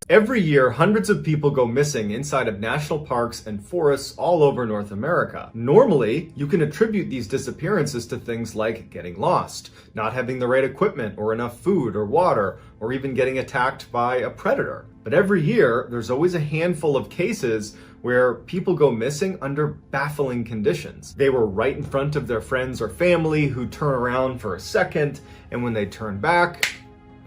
Every year, hundreds of people go missing inside of national parks and forests all over North America. Normally, you can attribute these disappearances to things like getting lost, not having the right equipment or enough food or water, or even getting attacked by a predator. But every year, there's always a handful of cases where people go missing under baffling conditions. They were right in front of their friends or family who turn around for a second, and when they turn back,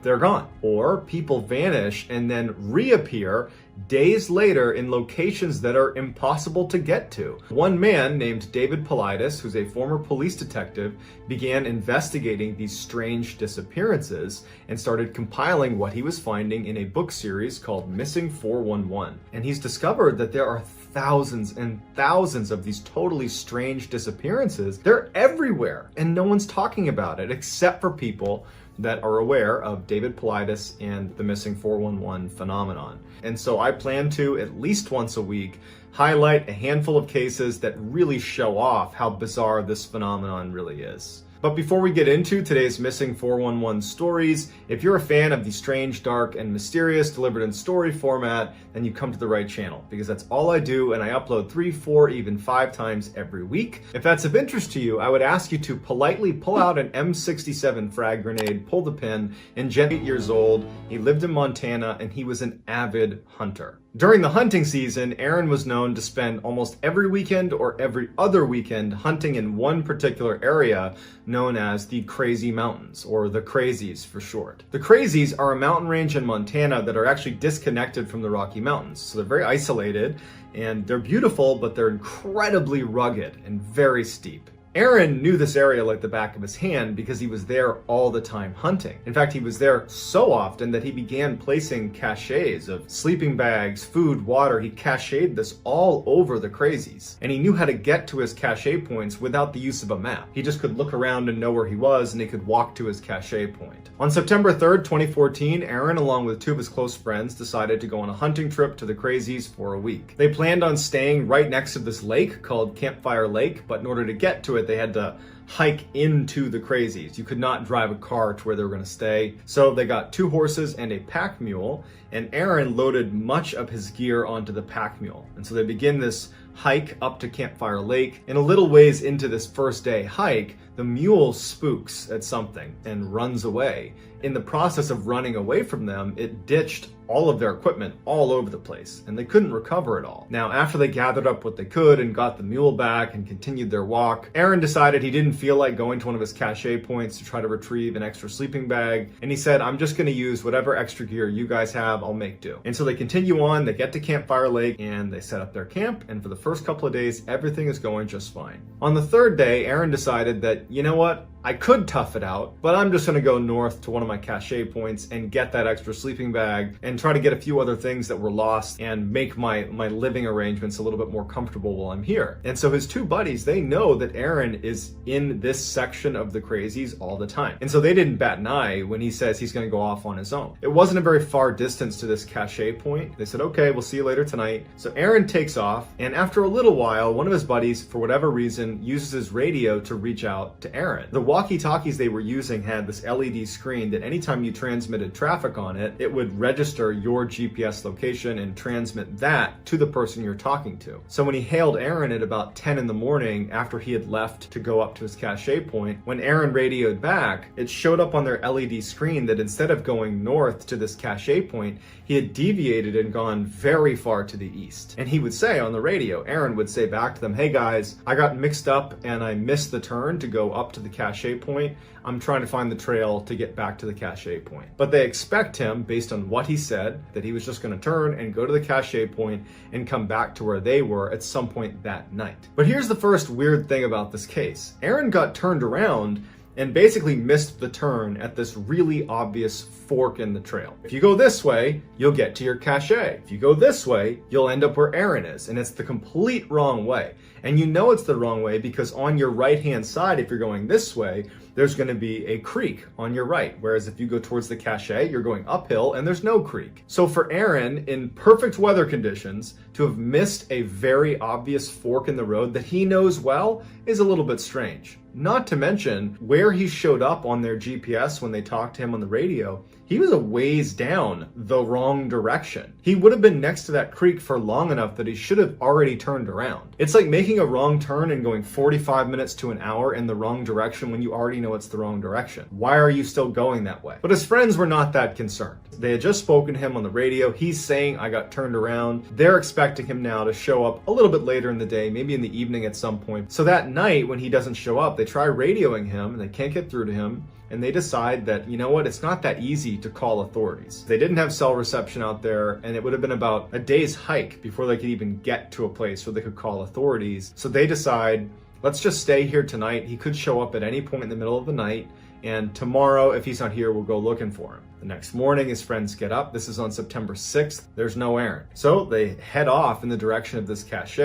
they're gone. Or people vanish and then reappear days later in locations that are impossible to get to. One man named David Paulides, who's a former police detective, began investigating these strange disappearances and started compiling what he was finding in a book series called Missing 411. And he's discovered that there are thousands and thousands of these totally strange disappearances. They're everywhere, and no one's talking about it except for people that are aware of David Paulides and the Missing 411 phenomenon. And so I plan to, at least once a week, highlight a handful of cases that really show off how bizarre this phenomenon really is. But before we get into today's Missing 411 stories, if you're a fan of the strange, dark, and mysterious delivered in story format, then you come to the right channel, because that's all I do, and I upload 3, 4, even 5 times every week. If that's of interest to you, I would ask you to politely pull out an M67 frag grenade, pull the pin, and Jen, 8 years old. He lived in Montana, and he was an avid hunter. During the hunting season, Aaron was known to spend almost every weekend or every other weekend hunting in one particular area known as the Crazy Mountains, or the Crazies for short. The Crazies are a mountain range in Montana that are actually disconnected from the Rocky Mountains. So they're very isolated, and they're beautiful, but they're incredibly rugged and very steep. Aaron knew this area like the back of his hand because he was there all the time hunting. In fact, he was there so often that he began placing caches of sleeping bags, food, water. He cached this all over the Crazies. And he knew how to get to his cache points without the use of a map. He just could look around and know where he was, and he could walk to his cache point. On September 3rd, 2014, Aaron, along with 2 of his close friends, decided to go on a hunting trip to the Crazies for a week. They planned on staying right next to this lake called Campfire Lake, but in order to get to it, they had to hike into the Crazies. You could not drive a car to where they were going to stay. So they got 2 horses and a pack mule, and Aaron loaded much of his gear onto the pack mule. And so they begin this hike up to Campfire Lake. And a little ways into this first day hike, the mule spooks at something and runs away. In the process of running away from them, it ditched all of their equipment all over the place, and they couldn't recover it all. Now, after they gathered up what they could and got the mule back and continued their walk, Aaron decided he didn't feel like going to one of his cache points to try to retrieve an extra sleeping bag, and he said, I'm just gonna use whatever extra gear you guys have, I'll make do. And so they continue on, they get to Campfire Lake, and they set up their camp, and for the first couple of days, everything is going just fine. On the 3rd day, Aaron decided that, you know what, I could tough it out, but I'm just gonna go north to one of my cache points and get that extra sleeping bag and try to get a few other things that were lost and make my living arrangements a little bit more comfortable while I'm here. And so his 2 buddies, they know that Aaron is in this section of the Crazies all the time. And so they didn't bat an eye when he says he's gonna go off on his own. It wasn't a very far distance to this cache point. They said, okay, we'll see you later tonight. So Aaron takes off, and after a little while, one of his buddies, for whatever reason, uses his radio to reach out to Aaron. The walkie-talkies they were using had this LED screen that anytime you transmitted traffic on it, it would register your GPS location and transmit that to the person you're talking to. So when he hailed Aaron at about 10 in the morning after he had left to go up to his cache point, when Aaron radioed back, it showed up on their LED screen that instead of going north to this cache point, he had deviated and gone very far to the east. And he would say on the radio, Aaron would say back to them, hey guys, I got mixed up and I missed the turn to go up to the cache point. I'm trying to find the trail to get back to the cache point. But they expect him, based on what he said, that he was just going to turn and go to the cache point and come back to where they were at some point that night. But here's the first weird thing about this case. Aaron got turned around and basically missed the turn at this really obvious fork in the trail. If you go this way, you'll get to your cache. If you go this way, you'll end up where Aaron is, and it's the complete wrong way. And you know it's the wrong way because on your right-hand side, if you're going this way, there's going to be a creek on your right. Whereas if you go towards the cache, you're going uphill and there's no creek. So for Aaron, in perfect weather conditions, to have missed a very obvious fork in the road that he knows well is a little bit strange. Not to mention, where he showed up on their GPS when they talked to him on the radio, he was a ways down the wrong direction. He would have been next to that creek for long enough that he should have already turned around. It's like making a wrong turn and going 45 minutes to an hour in the wrong direction when you already know it's the wrong direction. Why are you still going that way? But his friends were not that concerned. They had just spoken to him on the radio. He's saying, I got turned around. They're expecting him now to show up a little bit later in the day, maybe in the evening at some point. So that night when he doesn't show up, they try radioing him and they can't get through to him. And they decide that, you know what, it's not that easy to call authorities. They didn't have cell reception out there, and it would have been about a day's hike before they could even get to a place where they could call authorities. So they decide, let's just stay here tonight. He could show up at any point in the middle of the night, and tomorrow, if he's not here, we'll go looking for him. The next morning, his friends get up. This is on September 6th. There's no Aaron. So they head off in the direction of this cache,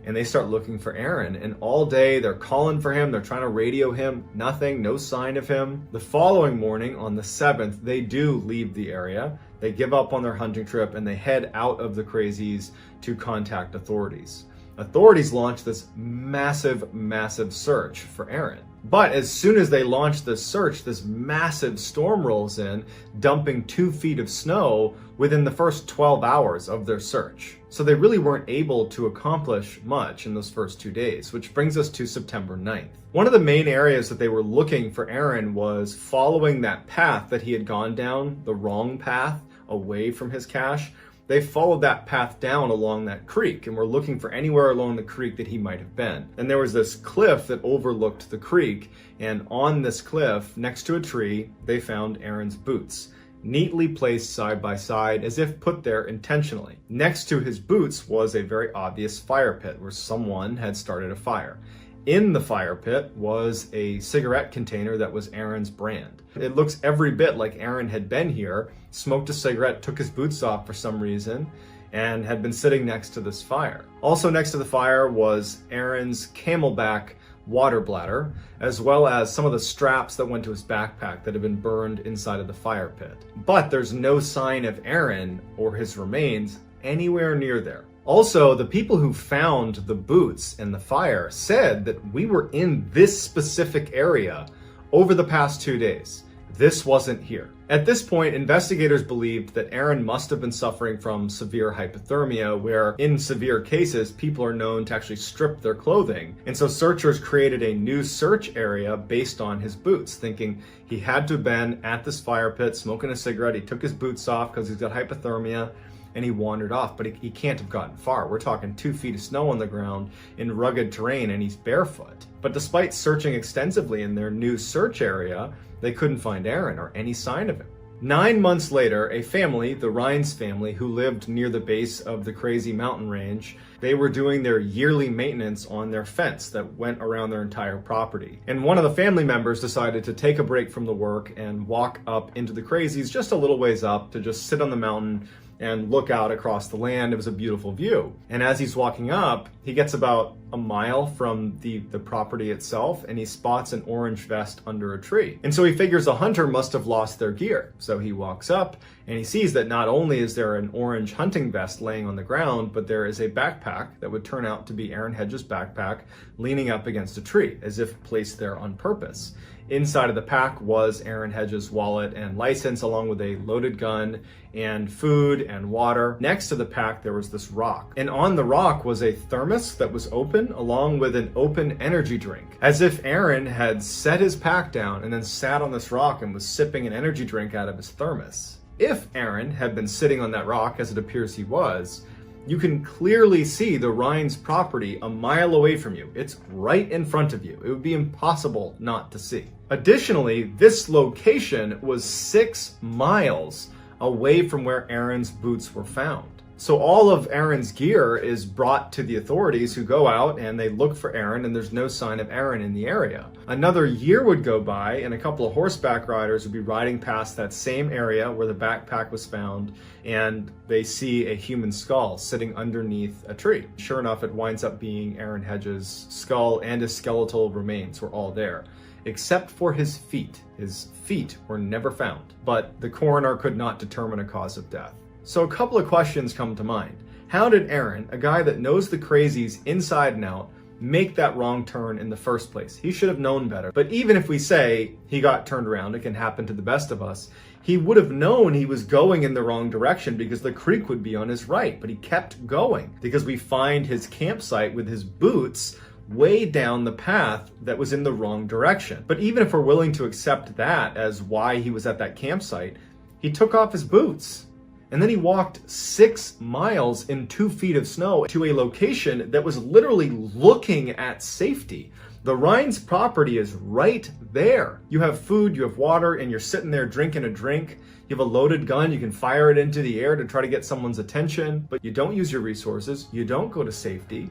and they start looking for Aaron. And all day, they're calling for him. They're trying to radio him. Nothing, no sign of him. The following morning, on the 7th, they do leave the area. They give up on their hunting trip, and they head out of the Crazies to contact authorities. Authorities launch this massive search for Aaron. But as soon as they launch this search, this massive storm rolls in, dumping 2 feet of snow within the first 12 hours of their search. So they really weren't able to accomplish much in those first 2 days, which brings us to September 9th. One of the main areas that they were looking for Aaron was following that path that he had gone down, the wrong path away from his cache. They followed that path down along that creek and were looking for anywhere along the creek that he might have been. And there was this cliff that overlooked the creek, and on this cliff, next to a tree, they found Aaron's boots, neatly placed side by side as if put there intentionally. Next to his boots was a very obvious fire pit where someone had started a fire. In the fire pit was a cigarette container that was Aaron's brand. It looks every bit like Aaron had been here, smoked a cigarette, took his boots off for some reason, and had been sitting next to this fire. Also next to the fire was Aaron's Camelback water bladder, as well as some of the straps that went to his backpack that had been burned inside of the fire pit. But there's no sign of Aaron or his remains anywhere near there. Also, the people who found the boots in the fire said that we were in this specific area over the past 2 days. This wasn't here. At this point, investigators believed that Aaron must have been suffering from severe hypothermia, where in severe cases, people are known to actually strip their clothing. And so searchers created a new search area based on his boots, thinking he had to have been at this fire pit smoking a cigarette. He took his boots off because he's got hypothermia, and he wandered off, but he can't have gotten far. We're talking 2 feet of snow on the ground in rugged terrain, and he's barefoot. But despite searching extensively in their new search area, they couldn't find Aaron or any sign of him. 9 months later, a family, the Rhines family, who lived near the base of the Crazy Mountain Range, they were doing their yearly maintenance on their fence that went around their entire property. And one of the family members decided to take a break from the work and walk up into the Crazies just a little ways up to just sit on the mountain and look out across the land. It was a beautiful view. And as he's walking up, he gets about a mile from the property itself, and he spots an orange vest under a tree. And so he figures a hunter must have lost their gear. So he walks up and he sees that not only is there an orange hunting vest laying on the ground, but there is a backpack that would turn out to be Aaron Hedges' backpack leaning up against a tree, as if placed there on purpose. Inside of the pack was Aaron Hedges' wallet and license, along with a loaded gun and food and water. Next to the pack, there was this rock. And on the rock was a thermos that was open, along with an open energy drink, as if Aaron had set his pack down and then sat on this rock and was sipping an energy drink out of his thermos. If Aaron had been sitting on that rock, as it appears he was, you can clearly see the Rhines property a mile away from you. It's right in front of you. It would be impossible not to see. Additionally, this location was 6 miles away from where Aaron's boots were found. So all of Aaron's gear is brought to the authorities, who go out and they look for Aaron, and there's no sign of Aaron in the area. Another year would go by, and a couple of horseback riders would be riding past that same area where the backpack was found, and they see a human skull sitting underneath a tree. Sure enough, it winds up being Aaron Hedges' skull, and his skeletal remains were all there, except for his feet. His feet were never found, but the coroner could not determine a cause of death. So a couple of questions come to mind. How did Aaron, a guy that knows the Crazies inside and out, make that wrong turn in the first place. He should have known better. But even if we say he got turned around, it can happen to the best of us, he would have known he was going in the wrong direction because the creek would be on his right, but he kept going because we find his campsite with his boots way down the path that was in the wrong direction. But even if we're willing to accept that as why he was at that campsite, he took off his boots. And then he walked 6 miles in 2 feet of snow to a location that was literally looking at safety. The Rhines property is right there. You have food, you have water, and you're sitting there drinking a drink. You have a loaded gun, you can fire it into the air to try to get someone's attention, but you don't use your resources, you don't go to safety,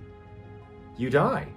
you die.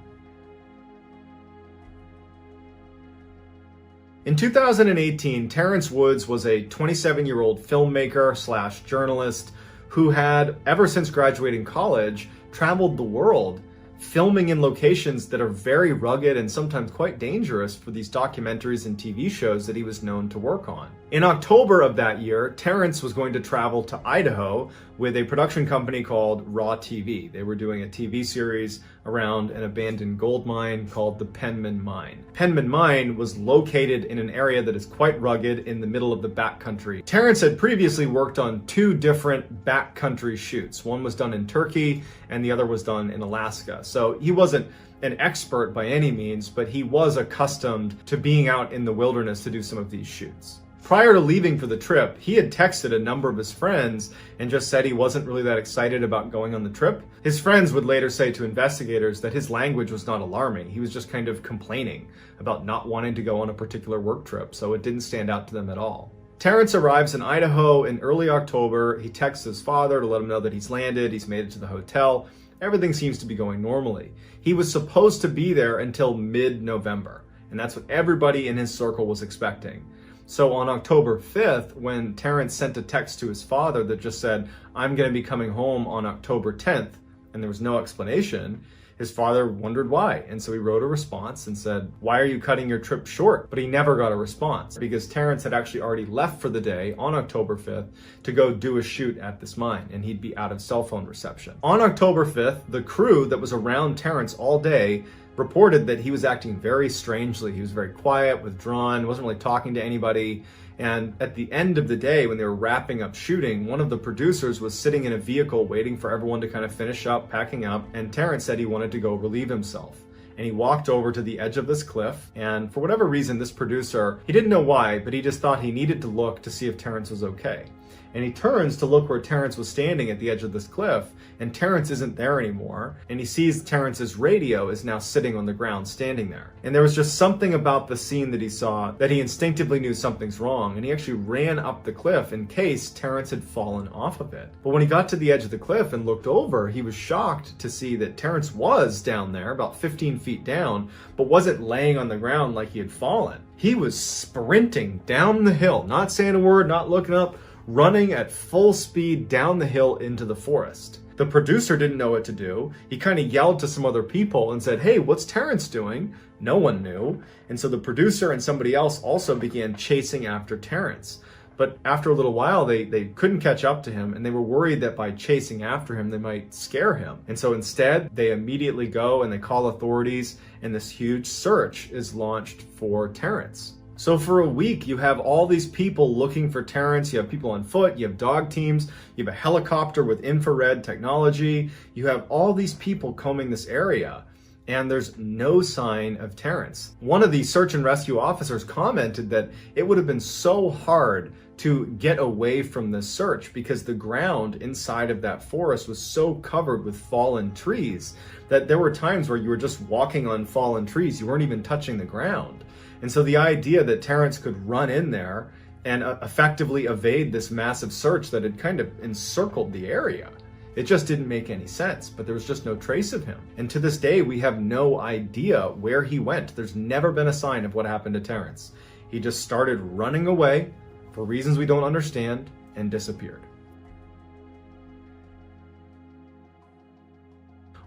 In 2018, Terrence Woods was a 27-year-old filmmaker / journalist who had, ever since graduating college, traveled the world, filming in locations that are very rugged and sometimes quite dangerous for these documentaries and TV shows that he was known to work on. In October of that year, Terrence was going to travel to Idaho with a production company called Raw TV. They were doing a TV series around an abandoned gold mine called the Penman Mine. Penman Mine was located in an area that is quite rugged in the middle of the backcountry. Terrence had previously worked on 2 different backcountry shoots. One was done in Turkey and the other was done in Alaska. So he wasn't an expert by any means, but he was accustomed to being out in the wilderness to do some of these shoots. Prior to leaving for the trip, he had texted a number of his friends and just said he wasn't really that excited about going on the trip. His friends would later say to investigators that his language was not alarming. He was just kind of complaining about not wanting to go on a particular work trip, so it didn't stand out to them at all. Terrence arrives in Idaho in early October. He texts his father to let him know that he's landed, he's made it to the hotel. Everything seems to be going normally. He was supposed to be there until mid-November, and that's what everybody in his circle was expecting. So on October 5th, when Terrence sent a text to his father that just said, "I'm going to be coming home on October 10th," and there was no explanation, his father wondered why. And so he wrote a response and said, "Why are you cutting your trip short?" But he never got a response because Terrence had actually already left for the day on October 5th to go do a shoot at this mine, and he'd be out of cell phone reception. On October 5th, the crew that was around Terrence all day reported that he was acting very strangely. He was very quiet, withdrawn, wasn't really talking to anybody. And at the end of the day, when they were wrapping up shooting, one of the producers was sitting in a vehicle waiting for everyone to kind of finish up, packing up, and Terrence said he wanted to go relieve himself. And he walked over to the edge of this cliff, and for whatever reason, this producer, he didn't know why, but he just thought he needed to look to see if Terrence was okay. And he turns to look where Terrence was standing at the edge of this cliff, and Terrence isn't there anymore. And he sees Terrence's radio is now sitting on the ground, standing there. And there was just something about the scene that he saw that he instinctively knew something's wrong, and he actually ran up the cliff in case Terrence had fallen off of it. But when he got to the edge of the cliff and looked over, he was shocked to see that Terrence was down there, about 15 feet down, but wasn't laying on the ground like he had fallen. He was sprinting down the hill, not saying a word, not looking up, running at full speed down the hill into the forest. The producer didn't know what to do. He kind of yelled to some other people and said, "Hey, what's Terrence doing?" No one knew. And so the producer and somebody else also began chasing after Terrence. But after a little while, they couldn't catch up to him, and they were worried that by chasing after him, they might scare him. And so instead, they immediately go and they call authorities, and this huge search is launched for Terrence. So for a week, you have all these people looking for Terrence. You have people on foot, you have dog teams, you have a helicopter with infrared technology. You have all these people combing this area, and there's no sign of Terrence. One of the search and rescue officers commented that it would have been so hard to get away from this search because the ground inside of that forest was so covered with fallen trees that there were times where you were just walking on fallen trees. You weren't even touching the ground. And so the idea that Terrence could run in there and effectively evade this massive search that had kind of encircled the area, it just didn't make any sense, but there was just no trace of him. And to this day, we have no idea where he went. There's never been a sign of what happened to Terrence. He just started running away for reasons we don't understand and disappeared.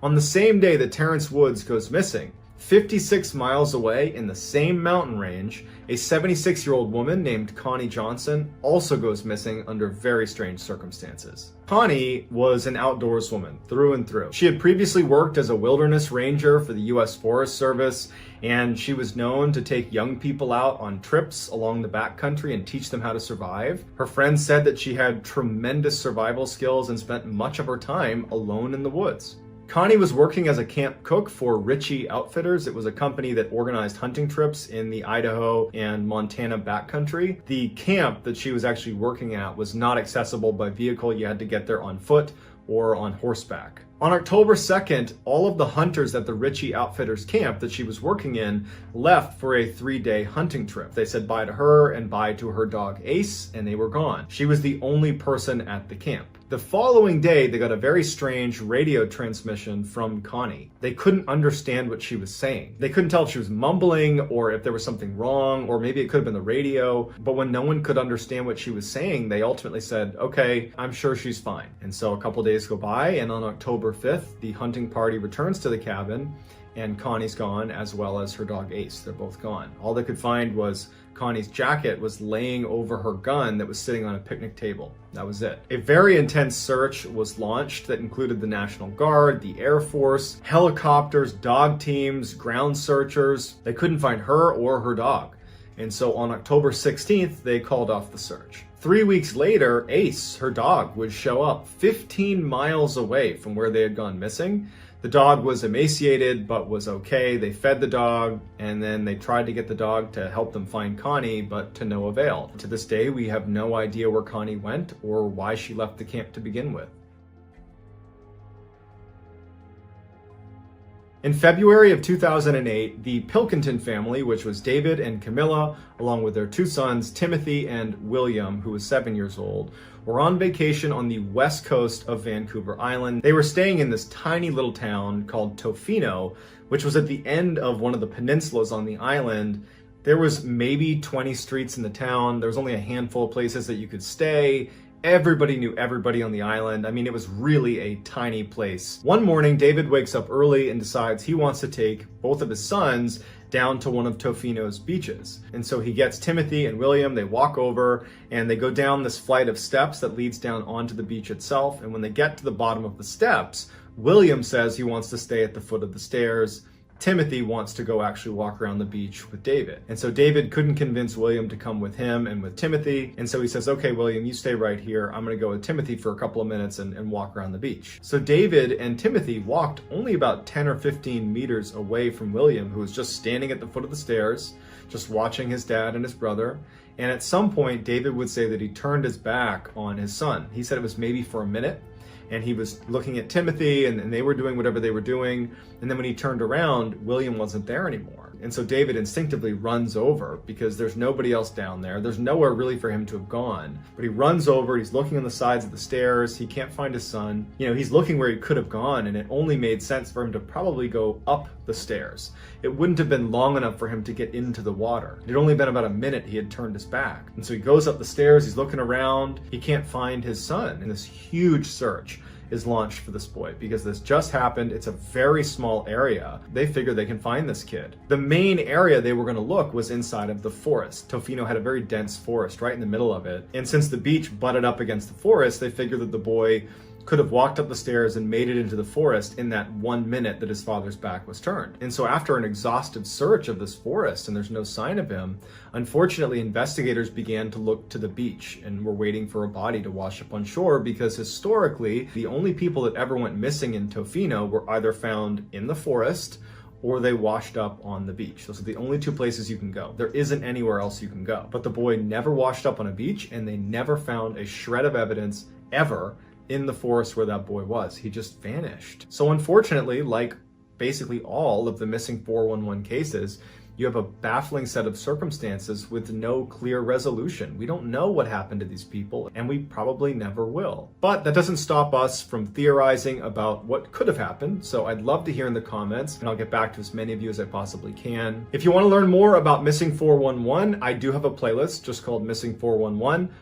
On the same day that Terrence Woods goes missing, 56 miles away in the same mountain range, a 76-year-old woman named Connie Johnson also goes missing under very strange circumstances. Connie was an outdoors woman through and through. She had previously worked as a wilderness ranger for the U.S. Forest Service, and she was known to take young people out on trips along the backcountry and teach them how to survive. Her friends said that she had tremendous survival skills and spent much of her time alone in the woods. Connie was working as a camp cook for Ritchie Outfitters. It was a company that organized hunting trips in the Idaho and Montana backcountry. The camp that she was actually working at was not accessible by vehicle. You had to get there on foot or on horseback. On October 2nd, all of the hunters at the Ritchie Outfitters camp that she was working in left for a 3-day hunting trip. They said bye to her and bye to her dog Ace, and they were gone. She was the only person at the camp. The following day, they got a very strange radio transmission from Connie. They couldn't understand what she was saying. They couldn't tell if she was mumbling or if there was something wrong, or maybe it could have been the radio. But when no one could understand what she was saying, they ultimately said, okay, I'm sure she's fine. And so a couple days go by, and on October 5th, the hunting party returns to the cabin, and Connie's gone, as well as her dog Ace. They're both gone. All they could find was Connie's jacket was laying over her gun that was sitting on a picnic table. That was it. A very intense search was launched that included the National Guard, the Air Force, helicopters, dog teams, ground searchers. They couldn't find her or her dog. And so on October 16th, they called off the search. 3 weeks later, Ace, her dog, would show up 15 miles away from where they had gone missing. The dog was emaciated, but was okay. They fed the dog, and then they tried to get the dog to help them find Connie, but to no avail. To this day, we have no idea where Connie went or why she left the camp to begin with. In February of 2008, the Pilkenton family, which was David and Camilla, along with their 2 sons, Timothy and William, who was 7 years old, were on vacation on the west coast of Vancouver Island. They were staying in this tiny little town called Tofino, which was at the end of one of the peninsulas on the island. There was maybe 20 streets in the town. There was only a handful of places that you could stay. Everybody knew everybody on the island. I mean, it was really a tiny place. One morning, David wakes up early and decides he wants to take both of his sons down to one of Tofino's beaches. And so he gets Timothy and William, they walk over and they go down this flight of steps that leads down onto the beach itself. And when they get to the bottom of the steps, William says he wants to stay at the foot of the stairs. Timothy wants to go actually walk around the beach with David. And so David couldn't convince William to come with him and with Timothy. And so he says, okay, William, you stay right here. I'm gonna go with Timothy for a couple of minutes and walk around the beach. So David and Timothy walked only about 10 or 15 meters away from William, who was just standing at the foot of the stairs, just watching his dad and his brother. And at some point, David would say that he turned his back on his son. He said it was maybe for a minute. And he was looking at Timothy and they were doing whatever they were doing. And then when he turned around, William wasn't there anymore. And so David instinctively runs over because there's nobody else down there. There's nowhere really for him to have gone. But he runs over, he's looking on the sides of the stairs. He can't find his son. You know, he's looking where he could have gone, and it only made sense for him to probably go up the stairs. It wouldn't have been long enough for him to get into the water. It had only been about a minute he had turned his back. And so he goes up the stairs, he's looking around, he can't find his son. And this huge search is launched for this boy because this just happened. It's a very small area. They figure they can find this kid. The main area they were going to look was inside of the forest. Tofino had a very dense forest right in the middle of it. And since the beach butted up against the forest, they figured that the boy could have walked up the stairs and made it into the forest in that 1 minute that his father's back was turned. And so after an exhaustive search of this forest and there's no sign of him, unfortunately investigators began to look to the beach and were waiting for a body to wash up on shore because historically the only people that ever went missing in Tofino were either found in the forest or they washed up on the beach. Those are the only 2 places you can go. There isn't anywhere else you can go. But the boy never washed up on a beach and they never found a shred of evidence ever in the forest where that boy was. He just vanished. So unfortunately, like basically all of the missing 411 cases, you have a baffling set of circumstances with no clear resolution. We don't know what happened to these people, and we probably never will. But that doesn't stop us from theorizing about what could have happened. So I'd love to hear in the comments, and I'll get back to as many of you as I possibly can. If you want to learn more about Missing 411, I do have a playlist just called Missing 411.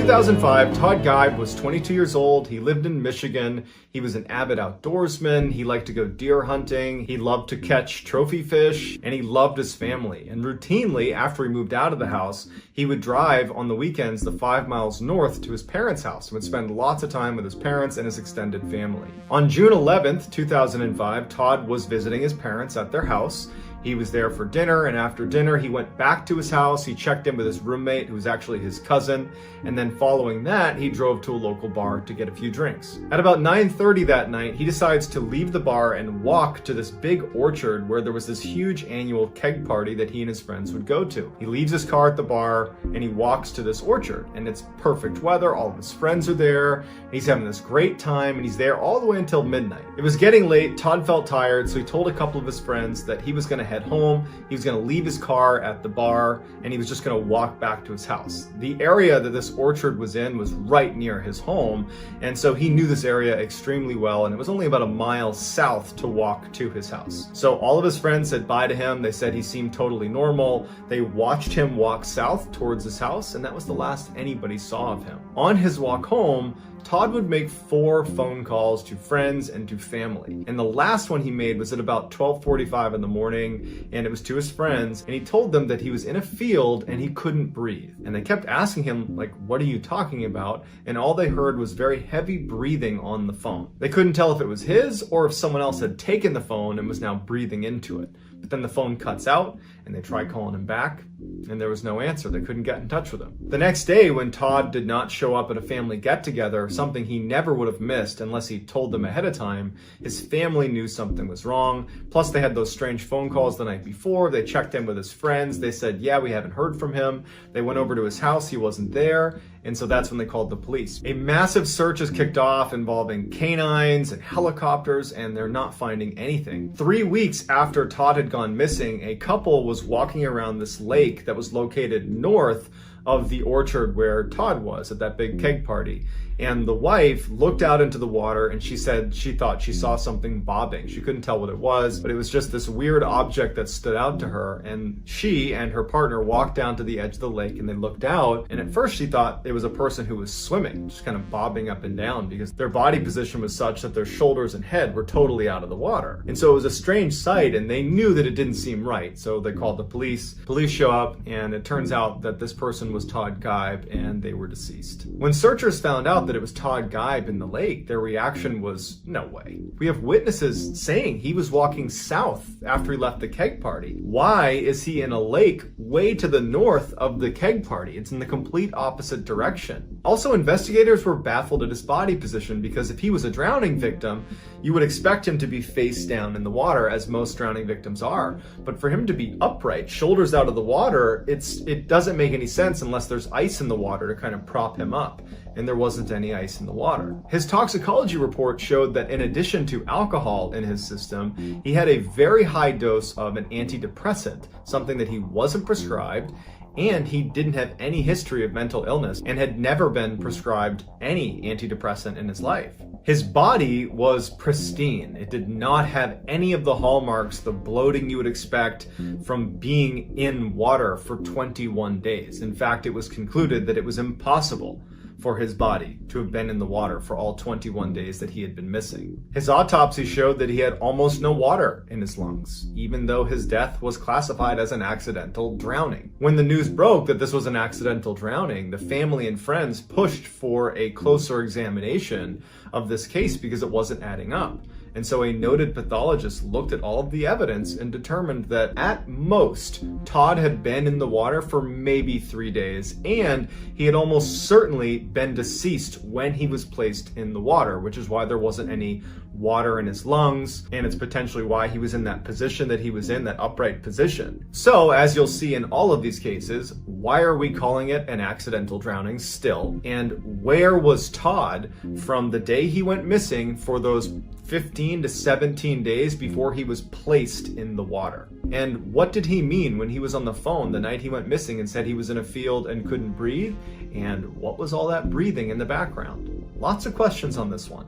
2005, Todd Geib was 22 years old. He lived in Michigan. He was an avid outdoorsman. He liked to go deer hunting. He loved to catch trophy fish, and he loved his family. And routinely, after he moved out of the house, he would drive on the weekends the 5 miles north to his parents' house and would spend lots of time with his parents and his extended family. On June 11th, 2005, Todd was visiting his parents at their house. He was there for dinner, and after dinner, he went back to his house. He checked in with his roommate, who was actually his cousin, and then following that, he drove to a local bar to get a few drinks. At about 9:30 that night, he decides to leave the bar and walk to this big orchard where there was this huge annual keg party that he and his friends would go to. He leaves his car at the bar, and he walks to this orchard, and it's perfect weather. All of his friends are there. He's having this great time, and he's there all the way until midnight. It was getting late. Todd felt tired, so he told a couple of his friends that he was going to head home. He was going to leave his car at the bar, and he was just going to walk back to his house. The area that this orchard was in was right near his home, and so he knew this area extremely well, and it was only about a mile south to walk to his house. So all of his friends said bye to him. They said he seemed totally normal. They watched him walk south towards his house, and that was the last anybody saw of him. On his walk home, Todd would make 4 phone calls to friends and to family. And the last one he made was at about 12:45 in the morning, and it was to his friends, and he told them that he was in a field and he couldn't breathe. And they kept asking him, like, what are you talking about? And all they heard was very heavy breathing on the phone. They couldn't tell if it was his or if someone else had taken the phone and was now breathing into it. But then the phone cuts out, and they try calling him back, and there was no answer. They couldn't get in touch with him. The next day, when Todd did not show up at a family get-together, something he never would have missed unless he told them ahead of time, his family knew something was wrong. Plus, they had those strange phone calls the night before. They checked in with his friends. They said, yeah, we haven't heard from him. They went over to his house. He wasn't there. And so that's when they called the police. A massive search is kicked off involving canines and helicopters, and they're not finding anything. 3 weeks after Todd had gone missing, a couple was walking around this lake that was located north of the orchard where Todd was at that big keg party. And the wife looked out into the water, and she said she thought she saw something bobbing. She couldn't tell what it was, but it was just this weird object that stood out to her. And she and her partner walked down to the edge of the lake, and they looked out. And at first she thought it was a person who was swimming, just kind of bobbing up and down, because their body position was such that their shoulders and head were totally out of the water. And so it was a strange sight, and they knew that it didn't seem right. So they called the police. Police show up, and it turns out that this person was Todd Geib, and they were deceased. When searchers found out that it was Todd Geib in the lake, their reaction was, no way. We have witnesses saying he was walking south after he left the keg party. Why is he in a lake way to the north of the keg party? It's in the complete opposite direction. Also, investigators were baffled at his body position, because if he was a drowning victim, you would expect him to be face down in the water, as most drowning victims are. But for him to be upright, shoulders out of the water, it doesn't make any sense unless there's ice in the water to kind of prop him up. And there wasn't any ice in the water. His toxicology report showed that in addition to alcohol in his system, he had a very high dose of an antidepressant, something that he wasn't prescribed, and he didn't have any history of mental illness and had never been prescribed any antidepressant in his life. His body was pristine. It did not have any of the hallmarks, the bloating you would expect from being in water for 21 days. In fact, it was concluded that it was impossible for his body to have been in the water for all 21 days that he had been missing. His autopsy showed that he had almost no water in his lungs, even though his death was classified as an accidental drowning. When the news broke that this was an accidental drowning, the family and friends pushed for a closer examination of this case because it wasn't adding up. And so a noted pathologist looked at all of the evidence and determined that at most, Todd had been in the water for maybe 3 days, and he had almost certainly been deceased when he was placed in the water, which is why there wasn't any water in his lungs, and it's potentially why he was in that position that he was in, that upright position. So, as you'll see in all of these cases, why are we calling it an accidental drowning still? And where was Todd from the day he went missing for those 15 to 17 days before he was placed in the water? And what did he mean when he was on the phone the night he went missing and said he was in a field and couldn't breathe? And what was all that breathing in the background? Lots of questions on this one.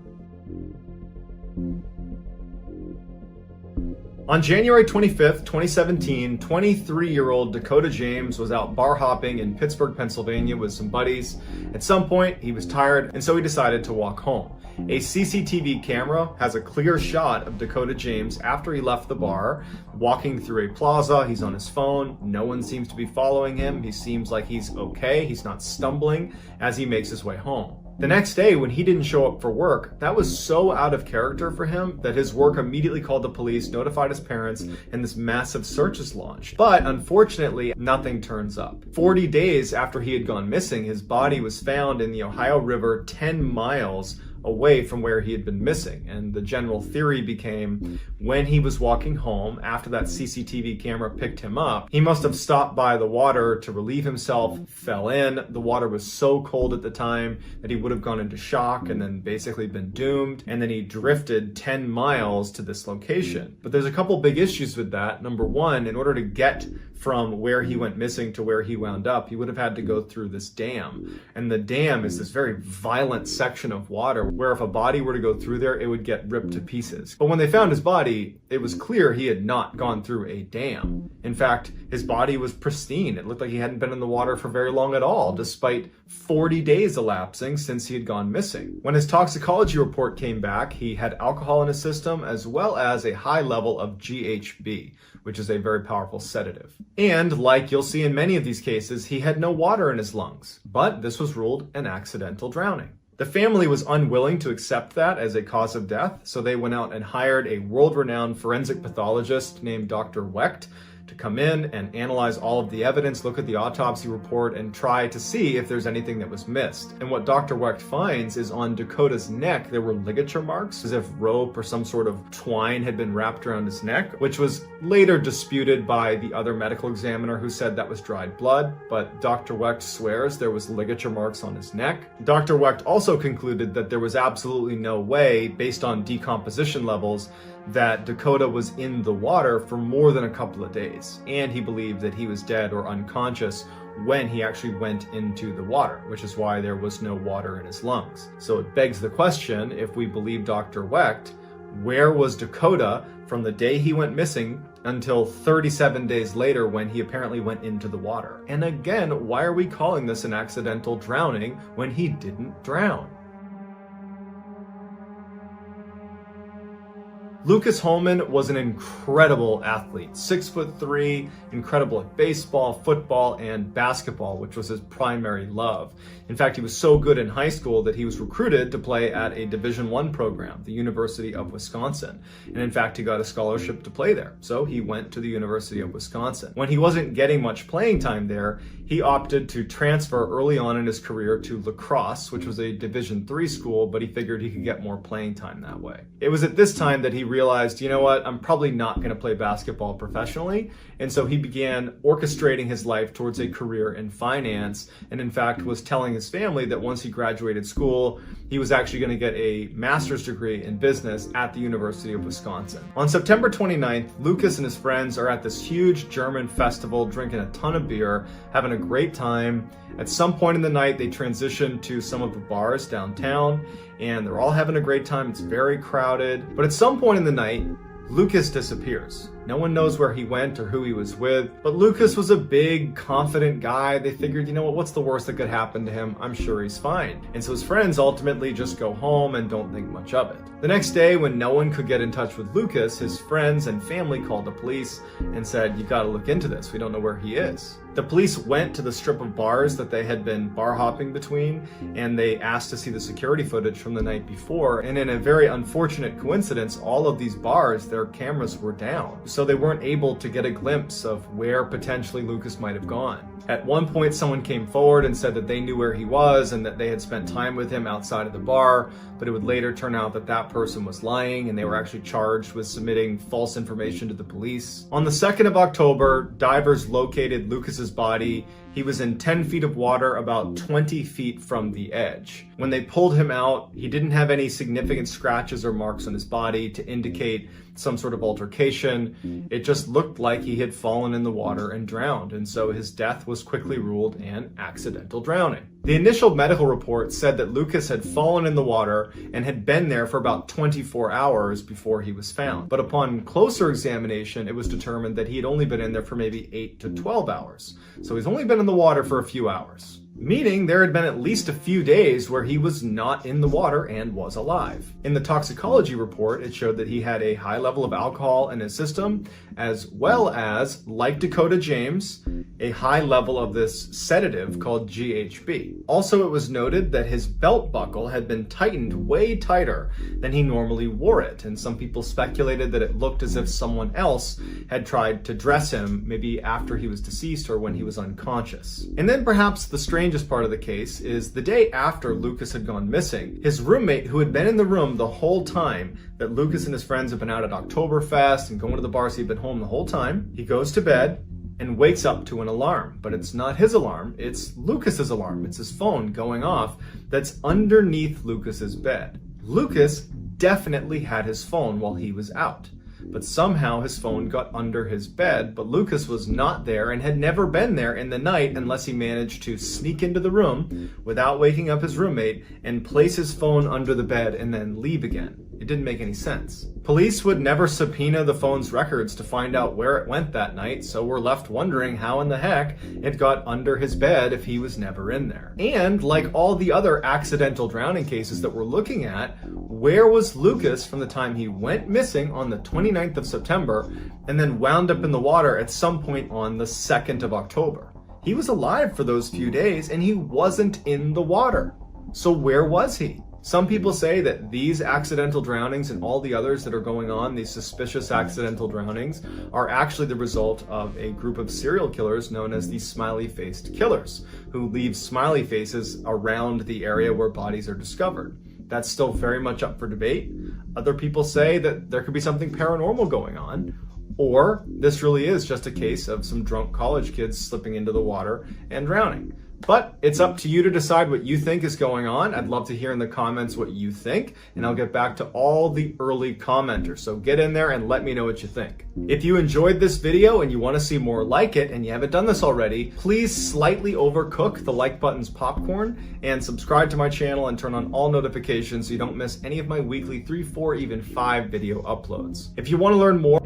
On January 25th, 2017, 23-year-old Dakota James was out bar hopping in Pittsburgh, Pennsylvania with some buddies. At some point, he was tired, and so he decided to walk home. A CCTV camera has a clear shot of Dakota James after he left the bar, walking through a plaza. He's on his phone. No one seems to be following him. He seems like he's okay. He's not stumbling as he makes his way home. The next day, when he didn't show up for work, that was so out of character for him that his work immediately called the police, notified his parents, and this massive search is launched. But unfortunately, nothing turns up. 40 days after he had gone missing, his body was found in the Ohio River 10 miles away from where he had been missing. And the general theory became, when he was walking home after that CCTV camera picked him up, he must have stopped by the water to relieve himself, fell in. The water was so cold at the time that he would have gone into shock and then basically been doomed. And then he drifted 10 miles to this location. But there's a couple big issues with that. Number one, in order to get from where he went missing to where he wound up, he would have had to go through this dam. And the dam is this very violent section of water where if a body were to go through there, it would get ripped to pieces. But when they found his body, it was clear he had not gone through a dam. In fact, his body was pristine. It looked like he hadn't been in the water for very long at all, despite 40 days elapsing since he had gone missing. When his toxicology report came back, he had alcohol in his system as well as a high level of GHB, which is a very powerful sedative. And like you'll see in many of these cases, he had no water in his lungs, but this was ruled an accidental drowning. The family was unwilling to accept that as a cause of death, so they went out and hired a world-renowned forensic pathologist named Dr. Wecht to come in and analyze all of the evidence, look at the autopsy report, and try to see if there's anything that was missed. And what Dr. Wecht finds is on Dakota's neck, there were ligature marks, as if rope or some sort of twine had been wrapped around his neck, which was later disputed by the other medical examiner who said that was dried blood, but Dr. Wecht swears there was ligature marks on his neck. Dr. Wecht also concluded that there was absolutely no way, based on decomposition levels, that Dakota was in the water for more than a couple of days, and he believed that he was dead or unconscious when he actually went into the water, which is why there was no water in his lungs. So it begs the question, if we believe Dr. Wecht, where was Dakota from the day he went missing until 37 days later when he apparently went into the water? And again, why are we calling this an accidental drowning when he didn't drown? Lucas Holman was an incredible athlete, 6'3", incredible at baseball, football, and basketball, which was his primary love. In fact, he was so good in high school that he was recruited to play at a Division I program, the University of Wisconsin. And in fact, he got a scholarship to play there. So he went to the University of Wisconsin. When he wasn't getting much playing time there, he opted to transfer early on in his career to lacrosse, which was a Division III school, but he figured he could get more playing time that way. It was at this time that he realized, you know what, I'm probably not going to play basketball professionally. And so he began orchestrating his life towards a career in finance, and in fact was telling his family that once he graduated school, he was actually going to get a master's degree in business at the University of Wisconsin. On September 29th, Lucas and his friends are at this huge German festival, drinking a ton of beer, having a great time. At some point in the night, they transition to some of the bars downtown, and they're all having a great time. It's very crowded. But at some point in the night, Lucas disappears. No one knows where he went or who he was with, but Lucas was a big, confident guy. They figured, you know what, what's the worst that could happen to him? I'm sure he's fine. And so his friends ultimately just go home and don't think much of it. The next day, when no one could get in touch with Lucas, his friends and family called the police and said, you gotta look into this. We don't know where he is. The police went to the strip of bars that they had been bar hopping between, and they asked to see the security footage from the night before. And in a very unfortunate coincidence, all of these bars, their cameras were down. So they weren't able to get a glimpse of where potentially Lucas might have gone. At one point, someone came forward and said that they knew where he was and that they had spent time with him outside of the bar, but it would later turn out that that person was lying and they were actually charged with submitting false information to the police. On the 2nd of October, divers located Lucas's body. He was in 10 feet of water, about 20 feet from the edge. When they pulled him out, he didn't have any significant scratches or marks on his body to indicate some sort of altercation. It just looked like he had fallen in the water and drowned, and so his death was quickly ruled an accidental drowning. The initial medical report said that Lucas had fallen in the water and had been there for about 24 hours before he was found. But upon closer examination, it was determined that he had only been in there for maybe 8 to 12 hours. So he's only been in the water for a few hours, meaning there had been at least a few days where he was not in the water and was alive. In the toxicology report, it showed that he had a high level of alcohol in his system, as well as, like Dakota James, a high level of this sedative called GHB. Also, it was noted that his belt buckle had been tightened way tighter than he normally wore it, and some people speculated that it looked as if someone else had tried to dress him, maybe after he was deceased or when he was unconscious. And then perhaps the strangest part of the case is the day after Lucas had gone missing, his roommate, who had been in the room the whole time that Lucas and his friends had been out at Oktoberfest and going to the bars, he'd been home the whole time, he goes to bed and wakes up to an alarm. But it's not his alarm, it's Lucas's alarm. It's his phone going off that's underneath Lucas's bed. Lucas definitely had his phone while he was out, but somehow his phone got under his bed, but Lucas was not there and had never been there in the night unless he managed to sneak into the room without waking up his roommate and place his phone under the bed and then leave again. It didn't make any sense. Police would never subpoena the phone's records to find out where it went that night, so we're left wondering how in the heck it got under his bed if he was never in there. And like all the other accidental drowning cases that we're looking at, where was Lucas from the time he went missing on the 29th of September and then wound up in the water at some point on the 2nd of October? He was alive for those few days and he wasn't in the water. So where was he? Some people say that these accidental drownings and all the others that are going on, these suspicious accidental drownings, are actually the result of a group of serial killers known as the smiley-faced killers, who leave smiley faces around the area where bodies are discovered. That's still very much up for debate. Other people say that there could be something paranormal going on, or this really is just a case of some drunk college kids slipping into the water and drowning. But it's up to you to decide what you think is going on. I'd love to hear in the comments what you think, and I'll get back to all the early commenters. So get in there and let me know what you think. If you enjoyed this video and you want to see more like it, and you haven't done this already, please slightly overcook the like button's popcorn and subscribe to my channel and turn on all notifications so you don't miss any of my weekly 3, 4, even 5 video uploads. If you want to learn more